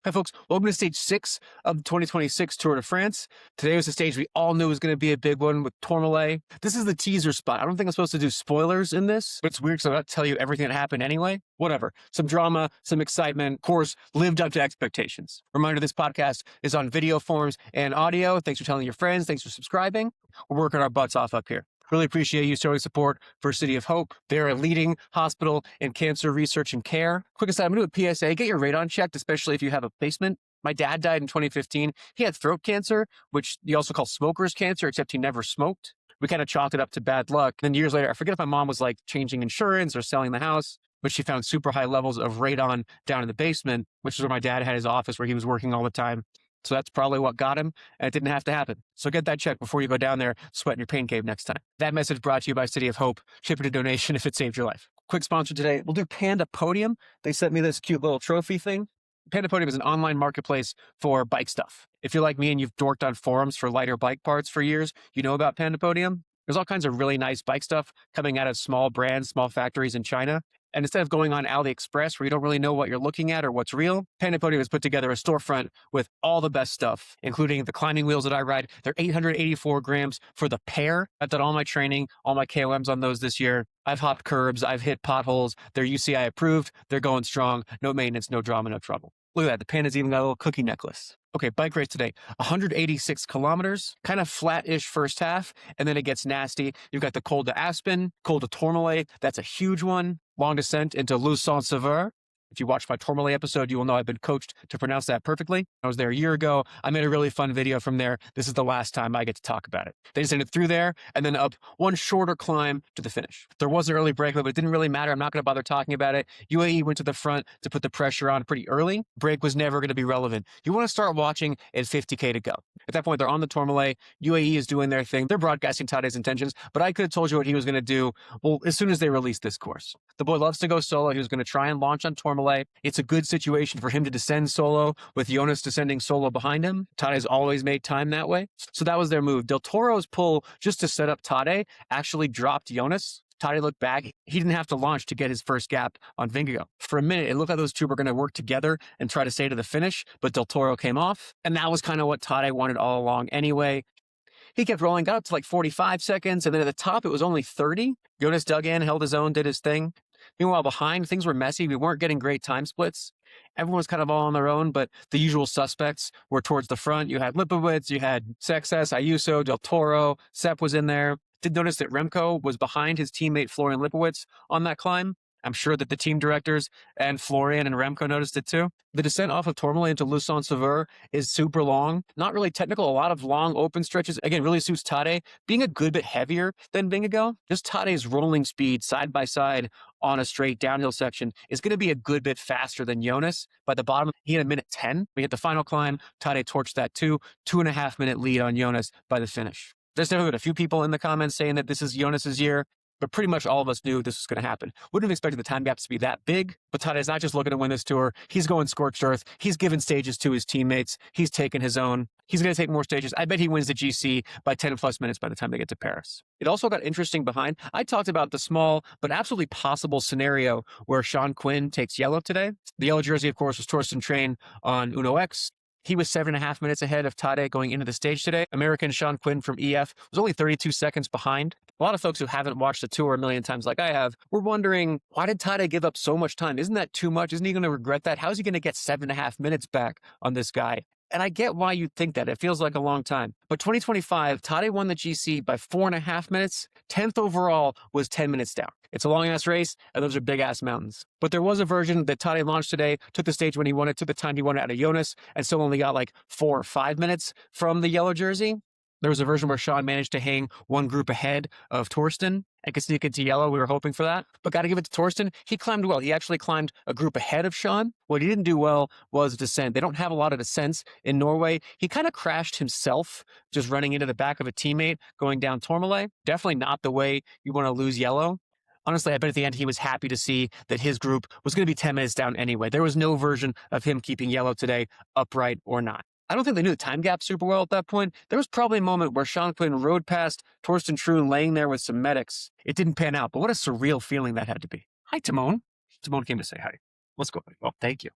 Hi, folks. Welcome to stage 6 of the 2026 Tour de France. Today was the stage we all knew was going to be a big one with Tourmalet. This is the teaser spot. I don't think I'm supposed to do spoilers in this, but it's weird because I'm about to tell you everything that happened anyway. Whatever. Some drama, some excitement. Of course, lived up to expectations. Reminder, this podcast is on video forms and audio. Thanks for telling your friends. Thanks for subscribing. We're working our butts off up here. Really appreciate you showing support for City of Hope. They're a leading hospital in cancer research and care. Quick aside, I'm going to do a PSA. Get your radon checked, especially if you have a placement. My dad died in 2015. He had throat cancer, which you also call smoker's cancer, except he never smoked. We kind of chalked it up to bad luck. Then years later, I forget if my mom was like changing insurance or selling the house, but she found super high levels of radon down in the basement, which is where my dad had his office where he was working all the time. So that's probably what got him, and it didn't have to happen. So get that checked before you go down there, sweat in your pain cave next time. That message brought to you by City of Hope. Chip it a donation if it saved your life. Quick sponsor today, we'll do Panda Podium. They sent me this cute little trophy thing. Panda Podium is an online marketplace for bike stuff. If you're like me and you've dorked on forums for lighter bike parts for years, you know about Panda Podium. There's all kinds of really nice bike stuff coming out of small brands, small factories in China. And instead of going on AliExpress where you don't really know what you're looking at or what's real, Panda Podium has put together a storefront with all the best stuff, including the climbing wheels that I ride. They're 884 grams for the pair. I've done all my training, all my KOMs on those this year. I've hopped curbs. I've hit potholes. They're UCI approved. They're going strong. No maintenance, no drama, no trouble. Look at that. The Panda's even got a little cookie necklace. Okay, bike race today. 186 kilometers, kind of flat-ish first half, and then it gets nasty. You've got the Col de Aspen, Col de Tourmalet. That's a huge one. Long descent into Le Saint-Sever. If you watched my Tourmalet episode, you will know I've been coached to pronounce that perfectly. I was there a year ago. I made a really fun video from there. This is the last time I get to talk about it. They descended through there and then up one shorter climb to the finish. There was an early break, but it didn't really matter. I'm not going to bother talking about it. UAE went to the front to put the pressure on pretty early. Break was never going to be relevant. You want to start watching at 50K to go. At that point, they're on the Tourmalet. UAE is doing their thing. They're broadcasting Tade's intentions, but I could have told you what he was going to do, well, as soon as they released this course. The boy loves to go solo. He was going to try and launch on Tourmalet. It's a good situation for him to descend solo with Jonas descending solo behind him. Tade's always made time that way. So that was their move. Del Toro's pull just to set up Tade actually dropped Jonas. Tade looked back. He didn't have to launch to get his first gap on Vingegaard. For a minute, it looked like those two were going to work together and try to stay to the finish, but Del Toro came off. And that was kind of what Tade wanted all along anyway. He kept rolling, got up to like 45 seconds, and then at the top, it was only 30. Jonas dug in, held his own, did his thing. Meanwhile, behind, things were messy. We weren't getting great time splits. Everyone was kind of all on their own, but the usual suspects were towards the front. You had Lipowitz, you had Sexas, Ayuso, Del Toro, Sepp was in there. Did notice that Remco was behind his teammate Florian Lipowitz on that climb. I'm sure that the team directors and Florian and Remco noticed it too. The descent off of Tourmalet into Le Saint-Sever is super long, not really technical, a lot of long open stretches. Again, really suits Tade. Being a good bit heavier than Vingegaard, just Tade's rolling speed side by side on a straight downhill section is going to be a good bit faster than Jonas. By the bottom, he had a minute 10. We hit the final climb. Tade torched that too. 2.5 minute lead on Jonas by the finish. There's definitely been a few people in the comments saying that this is Jonas's year. But pretty much all of us knew this was going to happen. Wouldn't have expected the time gaps to be that big, but Tade's not just looking to win this tour. He's going scorched earth. He's given stages to his teammates. He's taken his own. He's going to take more stages. I bet he wins the GC by 10 plus minutes by the time they get to Paris. It also got interesting behind. I talked about the small but absolutely possible scenario where Sean Quinn takes yellow today. The yellow jersey, of course, was Torsten Train on Uno X. He was 7.5 minutes ahead of Tade going into the stage today. American Sean Quinn from EF was only 32 seconds behind. A lot of folks who haven't watched the tour a million times like I have were wondering, why did Tade give up so much time? Isn't that too much? Isn't he going to regret that? How is he going to get 7.5 minutes back on this guy? And I get why you'd think that. It feels like a long time. But 2025, Tade won the GC by 4.5 minutes. 10th overall was 10 minutes down. It's a long-ass race, and those are big-ass mountains. But there was a version that Tade launched today, took the stage when he won it, took the time he won it out of Jonas, and still only got like 4 or 5 minutes from the yellow jersey. There was a version where Sean managed to hang one group ahead of Torsten and could sneak into yellow. We were hoping for that. But got to give it to Torsten. He climbed well. He actually climbed a group ahead of Sean. What he didn't do well was descent. They don't have a lot of descents in Norway. He kind of crashed himself, just running into the back of a teammate going down Tourmalet. Definitely not the way you want to lose yellow. Honestly, I bet at the end he was happy to see that his group was going to be 10 minutes down anyway. There was no version of him keeping yellow today, upright or not. I don't think they knew the time gap super well at that point. There was probably a moment where Sean Quinn rode past Torsten Troon laying there with some medics. It didn't pan out, but what a surreal feeling that had to be. Hi, Timon. Timon came to say hi. Let's go. Oh, thank you.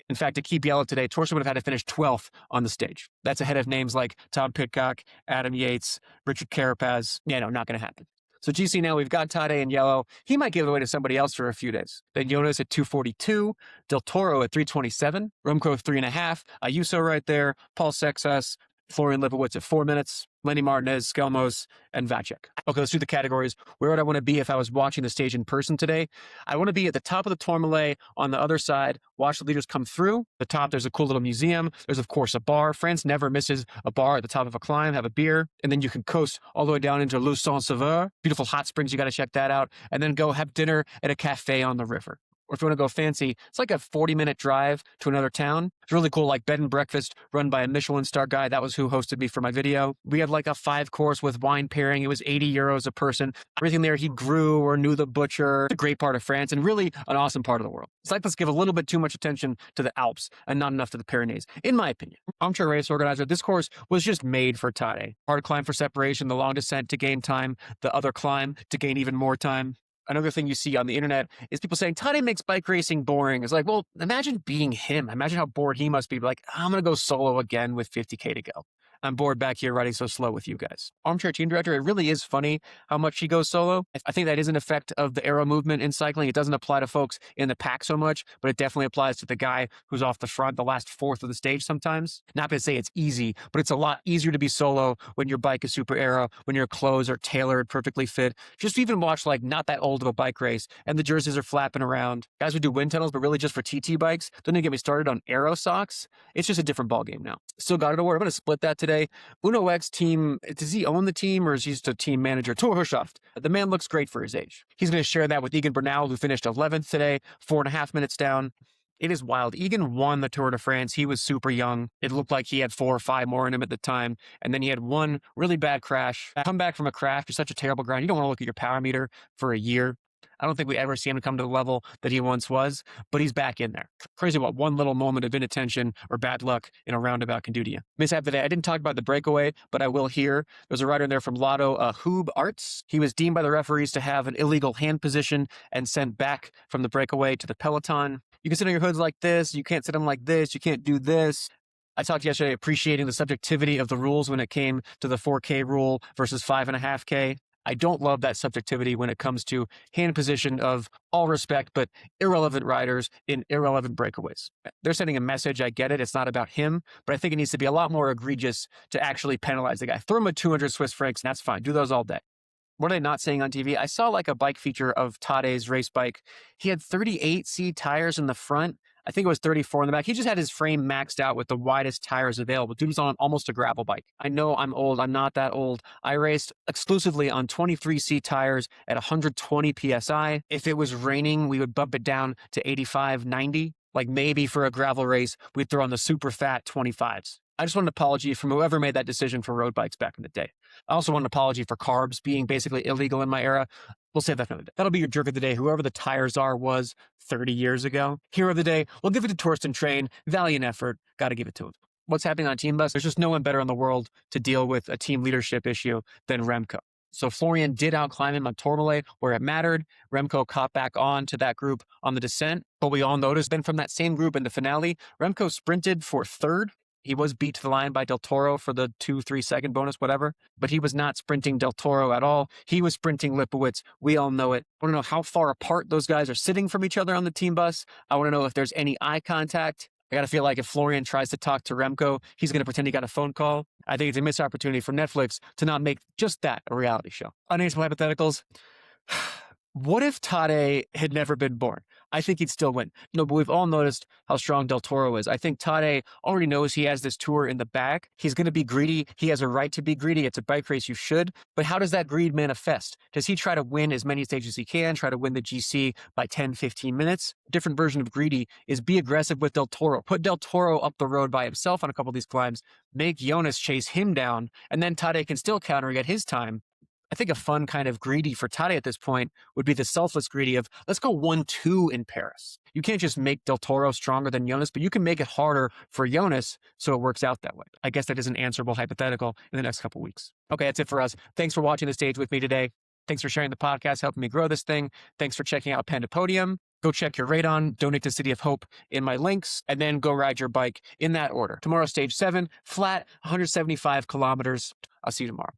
In fact, to keep yellow today, Torsten would have had to finish 12th on the stage. That's ahead of names like Tom Pidcock, Adam Yates, Richard Carapaz. Yeah, no, not going to happen. So GC now, we've got Tade in yellow. He might give it away to somebody else for a few days. Then Jonas at 242, Del Toro at 327, Remco 3.5, Ayuso right there, Paul Sexas, Florian Lipowitz at 4 minutes, Lenny Martinez, Skelmos, and Vacek. Okay, let's do the categories. Where would I want to be if I was watching the stage in person today? I want to be at the top of the Tourmalet on the other side, watch the leaders come through. The top, there's a cool little museum. There's, of course, a bar. France never misses a bar at the top of a climb, have a beer, and then you can coast all the way down into Le Saint-Sauveur. Beautiful hot springs, you got to check that out, and then go have dinner at a cafe on the river. Or if you want to go fancy, it's like a 40-minute drive to another town. It's really cool, like bed and breakfast run by a Michelin star guy. That was who hosted me for my video. We had like a 5-course with wine pairing. It was 80 euros a person. Everything there, he grew or knew the butcher. It's a great part of France and really an awesome part of the world. It's like, let's give a little bit too much attention to the Alps and not enough to the Pyrenees, in my opinion. Armchair race organizer, this course was just made for Tade. Hard climb for separation, the long descent to gain time, the other climb to gain even more time. Another thing you see on the internet is people saying, Tade makes bike racing boring. It's like, well, imagine being him. Imagine how bored he must be. Like, I'm going to go solo again with 50K to go. I'm bored back here riding so slow with you guys. Armchair team director, it really is funny how much he goes solo. I think that is an effect of the arrow movement in cycling. It doesn't apply to folks in the pack so much, but it definitely applies to the guy who's off the front, the last fourth of the stage sometimes. Not to say it's easy, but it's a lot easier to be solo when your bike is super aero, when your clothes are tailored, perfectly fit. Just even watch like not that old of a bike race and the jerseys are flapping around. Guys would do wind tunnels, but really just for TT bikes. Don't even get me started on aero socks. It's just a different ballgame now. Still got it award. I'm going to split that today. Uno X team, does he own the team or is he just a team manager? Torhuschaft. The man looks great for his age. He's going to share that with Egan Bernal, who finished 11th today, 4.5 minutes down. It is wild. Egan won the Tour de France. He was super young. It looked like he had 4 or 5 more in him at the time. And then he had one really bad crash. Come back from a crash to such a terrible ground. You don't want to look at your power meter for a year. I don't think we ever see him come to the level that he once was, but he's back in there. Crazy what one little moment of inattention or bad luck in a roundabout can do to you. Mishap today, I didn't talk about the breakaway, but I will here. There's a rider in there from Lotto, Hoob Arts. He was deemed by the referees to have an illegal hand position and sent back from the breakaway to the peloton. You can sit on your hoods like this. You can't sit them like this. You can't do this. I talked yesterday appreciating the subjectivity of the rules when it came to the 4K rule versus 5.5K. I don't love that subjectivity when it comes to hand position of all respect, but irrelevant riders in irrelevant breakaways. They're sending a message. I get it. It's not about him, but I think it needs to be a lot more egregious to actually penalize the guy. Throw him a 200 Swiss francs, and that's fine. Do those all day. What are they not saying on TV? I saw like a bike feature of Tade's race bike. He had 38C tires in the front. I think it was 34 in the back. He just had his frame maxed out with the widest tires available. Dude was on almost a gravel bike. I know I'm old. I'm not that old. I raced exclusively on 23C tires at 120 PSI. If it was raining, we would bump it down to 85, 90. Like maybe for a gravel race, we'd throw on the super fat 25s. I just want an apology from whoever made that decision for road bikes back in the day. I also want an apology for carbs being basically illegal in my era. We'll save that for another day. That'll be your jerk of the day. Whoever the tires are was 30 years ago. Hero of the day, we'll give it to Torsten Train. Valiant effort. Got to give it to him. What's happening on Team Bus? There's just no one better in the world to deal with a team leadership issue than Remco. So Florian did outclimb him on Tourmalet where it mattered. Remco caught back on to that group on the descent. But we all noticed then from that same group in the finale, Remco sprinted for third. He was beat to the line by Del Toro for the 2-3 second bonus, whatever. But he was not sprinting Del Toro at all. He was sprinting Lipowitz. We all know it. I want to know how far apart those guys are sitting from each other on the team bus. I want to know if there's any eye contact. I got to feel like if Florian tries to talk to Remco, he's going to pretend he got a phone call. I think it's a missed opportunity for Netflix to not make just that a reality show. Unanswerable hypotheticals. What if Tade had never been born? I think he'd still win. No, but we've all noticed how strong Del Toro is. I think Tade already knows he has this tour in the bag. He's going to be greedy. He has a right to be greedy. It's a bike race. You should. But how does that greed manifest? Does he try to win as many stages as he can, try to win the GC by 10, 15 minutes? A different version of greedy is be aggressive with Del Toro. Put Del Toro up the road by himself on a couple of these climbs. Make Jonas chase him down. And then Tade can still counter at his time. I think a fun kind of greedy for Tade at this point would be the selfless greedy of, let's go 1-2 in Paris. You can't just make Del Toro stronger than Jonas, but you can make it harder for Jonas so it works out that way. I guess that is an answerable hypothetical in the next couple weeks. Okay, that's it for us. Thanks for watching the stage with me today. Thanks for sharing the podcast, helping me grow this thing. Thanks for checking out Pandapodium. Go check your radon, donate to City of Hope in my links, and then go ride your bike in that order. Tomorrow, stage 7, flat, 175 kilometers. I'll see you tomorrow.